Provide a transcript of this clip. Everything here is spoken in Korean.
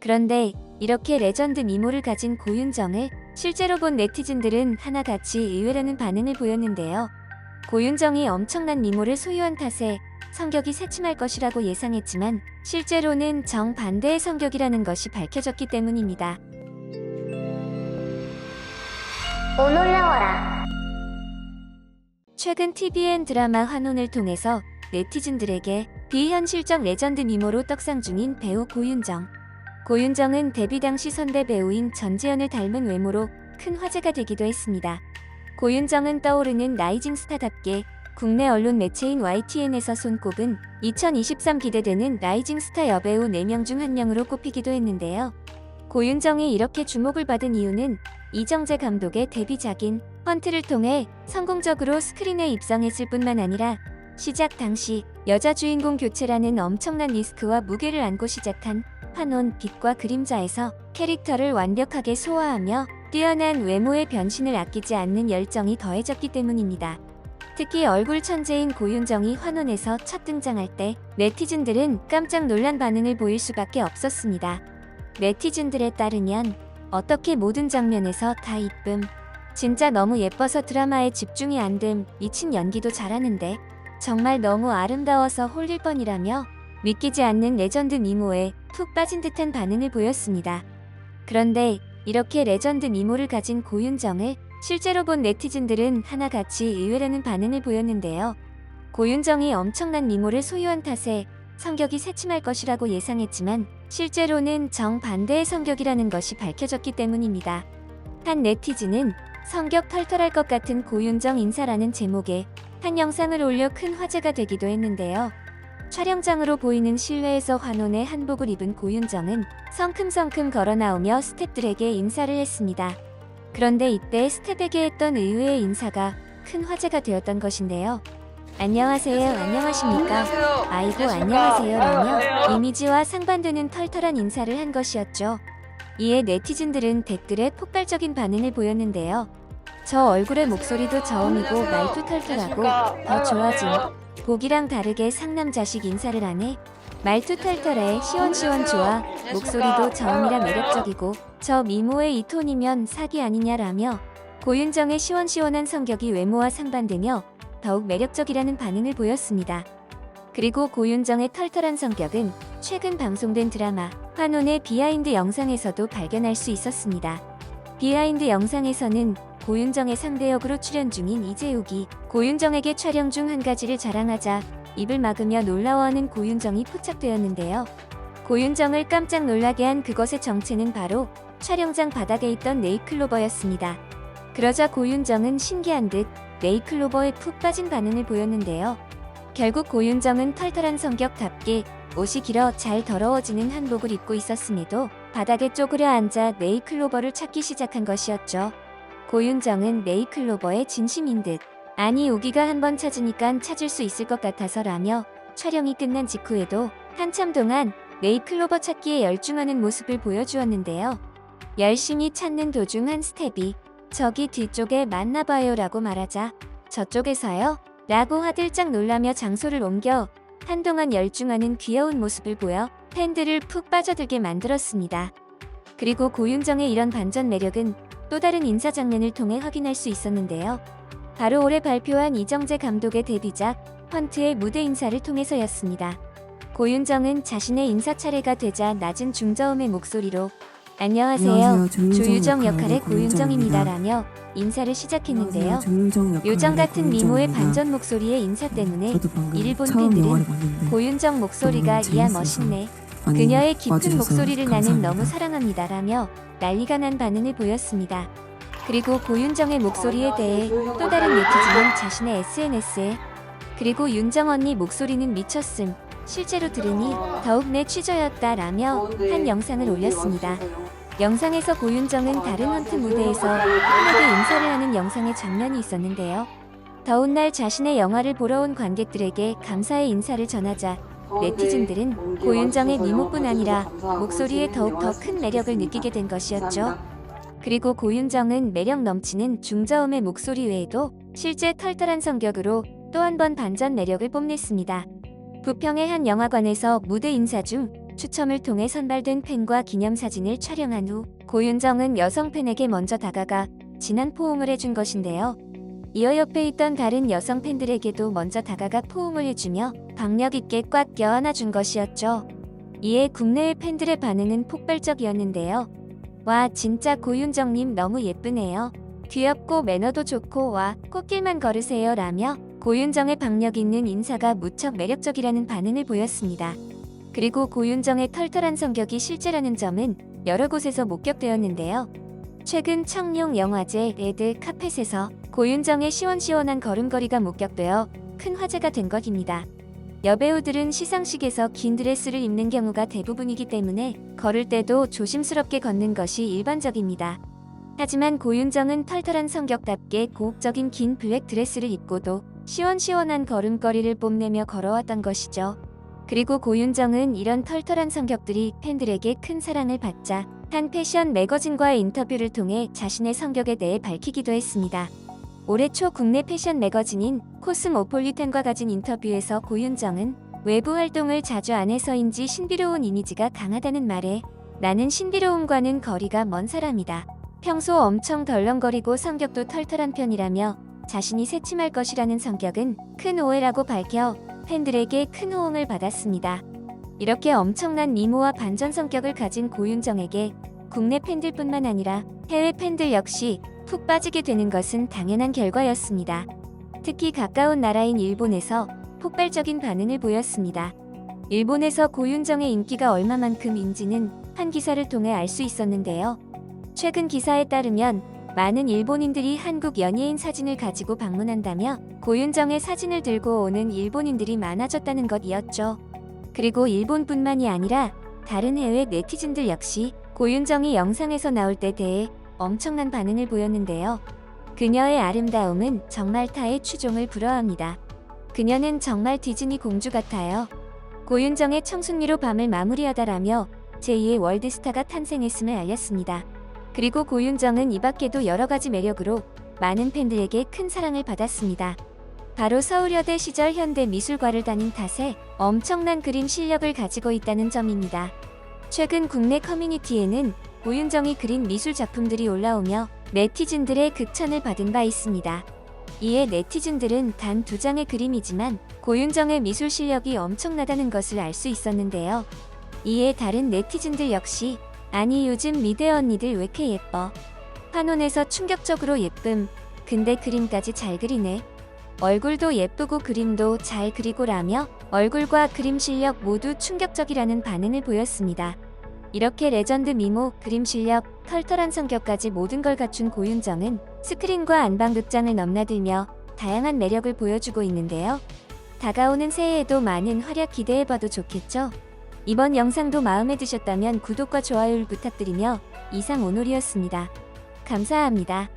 그런데 이렇게 레전드 미모를 가진 고윤정을 실제로 본 네티즌들은 하나같이 의외라는 반응을 보였는데요. 고윤정이 엄청난 미모를 소유한 탓에 성격이 새침할 것이라고 예상했지만 실제로는 정반대의 성격이라는 것이 밝혀졌기 때문입니다. 오 놀라워라. 최근 TVN 드라마 환혼을 통해서 네티즌들에게 비현실적 레전드 미모로 떡상 중인 배우 고윤정. 고윤정은 데뷔 당시 선배 배우인 전지현을 닮은 외모로 큰 화제가 되기도 했습니다. 고윤정은 떠오르는 라이징 스타답게 국내 언론 매체인 YTN에서 손꼽은 2023 기대되는 라이징 스타 여배우 4명 중 1명으로 꼽히기도 했는데요. 고윤정이 이렇게 주목을 받은 이유는 이정재 감독의 데뷔작인 헌트를 통해 성공적으로 스크린에 입성했을 뿐만 아니라 시작 당시 여자 주인공 교체라는 엄청난 리스크와 무게를 안고 시작한 환혼 빛과 그림자에서 캐릭터를 완벽하게 소화하며 뛰어난 외모의 변신을 아끼지 않는 열정이 더해졌기 때문입니다. 특히 얼굴 천재인 고윤정이 환혼에서 첫 등장할 때 네티즌들은 깜짝 놀란 반응을 보일 수밖에 없었습니다. 네티즌들에 따르면 어떻게 모든 장면에서 다 이쁨, 진짜 너무 예뻐서 드라마에 집중이 안 됨, 미친 연기도 잘하는데 정말 너무 아름다워서 홀릴 뻔이라며 믿기지 않는 레전드 미모에 푹 빠진 듯한 반응을 보였습니다. 그런데 이렇게 레전드 미모를 가진 고윤정을 실제로 본 네티즌들은 하나같이 의외라는 반응을 보였는데요. 고윤정이 엄청난 미모를 소유한 탓에 성격이 새침할 것이라고 예상했지만 실제로는 정반대의 성격이라는 것이 밝혀졌기 때문입니다. 한 네티즌은 성격 털털할 것 같은 고윤정 인사라는 제목의 한 영상을 올려 큰 화제가 되기도 했는데요. 촬영장으로 보이는 실내에서 환혼의 한복을 입은 고윤정은 성큼성큼 걸어나오며 스태프들에게 인사를 했습니다. 그런데 이때 스태프에게 했던 의외의 인사가 큰 화제가 되었던 것인데요. 안녕하세요, 안녕하십니까, 아이고 안녕하세요 라며 이미지와 상반되는 털털한 인사를 한 것이었죠. 이에 네티즌들은 댓글에 폭발적인 반응을 보였는데요. 저 얼굴의 목소리도 저음이고 말도 털털하고 더 좋아짐. 보기랑 다르게 상남자식 인사를 하네. 말투 털털해 시원시원 좋아. 목소리도 저음이라 매력적이고 저 미모의 이 톤이면 사기 아니냐라며 고윤정의 시원시원한 성격이 외모와 상반되며 더욱 매력적이라는 반응을 보였습니다. 그리고 고윤정의 털털한 성격은 최근 방송된 드라마 환혼의 비하인드 영상에서도 발견할 수 있었습니다. 비하인드 영상에서는 고윤정의 상대 역으로 출연 중인 이재욱이 고윤정에게 촬영 중 한 가지를 자랑하자 입을 막으며 놀라워하는 고윤정이 포착되었는데요. 고윤정을 깜짝 놀라게 한 그것의 정체는 바로 촬영장 바닥에 있던 네잎클로버였습니다. 그러자 고윤정은 신기한 듯 네잎클로버에 푹 빠진 반응을 보였는데요. 결국 고윤정은 털털한 성격답게 옷이 길어 잘 더러워지는 한복을 입고 있었음에도 바닥에 쪼그려 앉아 네잎클로버를 찾기 시작한 것이었죠. 고윤정은 네잎클로버의 진심인 듯 아니 우기가 한번 찾으니깐 찾을 수 있을 것 같아서라며 촬영이 끝난 직후에도 한참 동안 네잎클로버 찾기에 열중하는 모습을 보여주었는데요. 열심히 찾는 도중 한 스텝이 저기 뒤쪽에 맞나봐요 라고 말하자 저쪽에서요? 라고 화들짝 놀라며 장소를 옮겨 한동안 열중하는 귀여운 모습을 보여 팬들을 푹 빠져들게 만들었습니다. 그리고 고윤정의 이런 반전 매력은 또 다른 인사 장면을 통해 확인할 수 있었는데요. 바로 올해 발표한 이정재 감독의 데뷔작 헌트의 무대 인사를 통해서였습니다. 고윤정은 자신의 인사 차례가 되자 낮은 중저음의 목소리로 안녕하세요. 조유정 역할의 고윤정입니다 라며 인사를 시작했는데요. 요정 같은 미모의 반전 목소리의 인사 때문에 이를 본 팬들은 고윤정 목소리가 이야 멋있네. 그녀의 깊은 목소리를 나는 너무 사랑합니다 라며 난리가 난 반응을 보였습니다. 그리고 고윤정의 목소리에 대해 또 다른 네티즌은 자신의 SNS에 그리고 윤정 언니 목소리는 미쳤음. 실제로 들으니 더욱 내 취저였다 라며 한 영상을 올렸습니다. 영상에서 고윤정은 다른 헌트 무대에서 팬에게 인사를 하는 영상의 장면이 있었는데요. 더운 날 자신의 영화를 보러 온 관객들에게 감사의 인사를 전하자 네티즌들은 고윤정의 미모뿐 아니라 목소리에 더욱 더 큰 매력을 느끼게 된 것이었죠. 그리고 고윤정은 매력 넘치는 중저음의 목소리 외에도 실제 털털한 성격으로 또 한 번 반전 매력을 뽐냈습니다. 부평의 한 영화관에서 무대 인사 중 추첨을 통해 선발된 팬과 기념사진을 촬영한 후 고윤정은 여성 팬에게 먼저 다가가 진한 포옹을 해준 것인데요. 이어 옆에 있던 다른 여성 팬들에게도 먼저 다가가 포옹을 해주며 박력 있게 꽉 껴안아준 것이었죠. 이에 국내의 팬들의 반응은 폭발적이었는데요. 와, 진짜 고윤정님 너무 예쁘네요. 귀엽고 매너도 좋고 와, 꽃길만 걸으세요 라며 고윤정의 박력 있는 인사가 무척 매력적이라는 반응을 보였습니다. 그리고 고윤정의 털털한 성격이 실제라는 점은 여러 곳에서 목격되었는데요. 최근 청룡 영화제 레드 카펫에서 고윤정의 시원시원한 걸음걸이가 목격되어 큰 화제가 된 것입니다. 여배우들은 시상식에서 긴 드레스를 입는 경우가 대부분이기 때문에 걸을 때도 조심스럽게 걷는 것이 일반적입니다. 하지만 고윤정은 털털한 성격답게 고혹적인 긴 블랙 드레스를 입고도 시원시원한 걸음걸이를 뽐내며 걸어왔던 것이죠. 그리고 고윤정은 이런 털털한 성격들이 팬들에게 큰 사랑을 받자 한 패션 매거진과의 인터뷰를 통해 자신의 성격에 대해 밝히기도 했습니다. 올해 초 국내 패션 매거진인 코스모폴리탄과 가진 인터뷰에서 고윤정은 외부 활동을 자주 안 해서인지 신비로운 이미지가 강하다는 말에 나는 신비로움과는 거리가 먼 사람이다. 평소 엄청 덜렁거리고 성격도 털털한 편이라며 자신이 새침할 것이라는 성격은 큰 오해라고 밝혀 팬들에게 큰 호응을 받았습니다. 이렇게 엄청난 미모와 반전 성격을 가진 고윤정에게 국내 팬들뿐만 아니라 해외 팬들 역시 푹 빠지게 되는 것은 당연한 결과였습니다. 특히 가까운 나라인 일본에서 폭발적인 반응을 보였습니다. 일본에서 고윤정의 인기가 얼마만큼인지는 한 기사를 통해 알 수 있었는데요. 최근 기사에 따르면 많은 일본인들이 한국 연예인 사진을 가지고 방문한다며 고윤정의 사진을 들고 오는 일본인들이 많아졌다는 것이었죠. 그리고 일본뿐만이 아니라 다른 해외 네티즌들 역시 고윤정이 영상에서 나올 때 대해 엄청난 반응을 보였는데요. 그녀의 아름다움은 정말 타의 추종을 불허합니다. 그녀는 정말 디즈니 공주 같아요. 고윤정의 청순미로 밤을 마무리하다라며 제2의 월드스타가 탄생했음을 알렸습니다. 그리고 고윤정은 이 밖에도 여러 가지 매력으로 많은 팬들에게 큰 사랑을 받았습니다. 바로 서울여대 시절 현대미술과를 다닌 탓에 엄청난 그림 실력을 가지고 있다는 점입니다. 최근 국내 커뮤니티에는 고윤정이 그린 미술 작품들이 올라오며 네티즌들의 극찬을 받은 바 있습니다. 이에 네티즌들은 단 2장의 그림이지만 고윤정의 미술 실력이 엄청나다는 것을 알 수 있었는데요. 이에 다른 네티즌들 역시 아니 요즘 미대 언니들 왜 이렇게 예뻐? 한온에서 충격적으로 예쁨. 근데 그림까지 잘 그리네. 얼굴도 예쁘고 그림도 잘 그리고 라며 얼굴과 그림 실력 모두 충격적이라는 반응을 보였습니다. 이렇게 레전드 미모, 그림 실력, 털털한 성격까지 모든 걸 갖춘 고윤정은 스크린과 안방극장을 넘나들며 다양한 매력을 보여주고 있는데요. 다가오는 새해에도 많은 활약 기대해봐도 좋겠죠? 이번 영상도 마음에 드셨다면 구독과 좋아요를 부탁드리며 이상 오놀이었습니다. 감사합니다.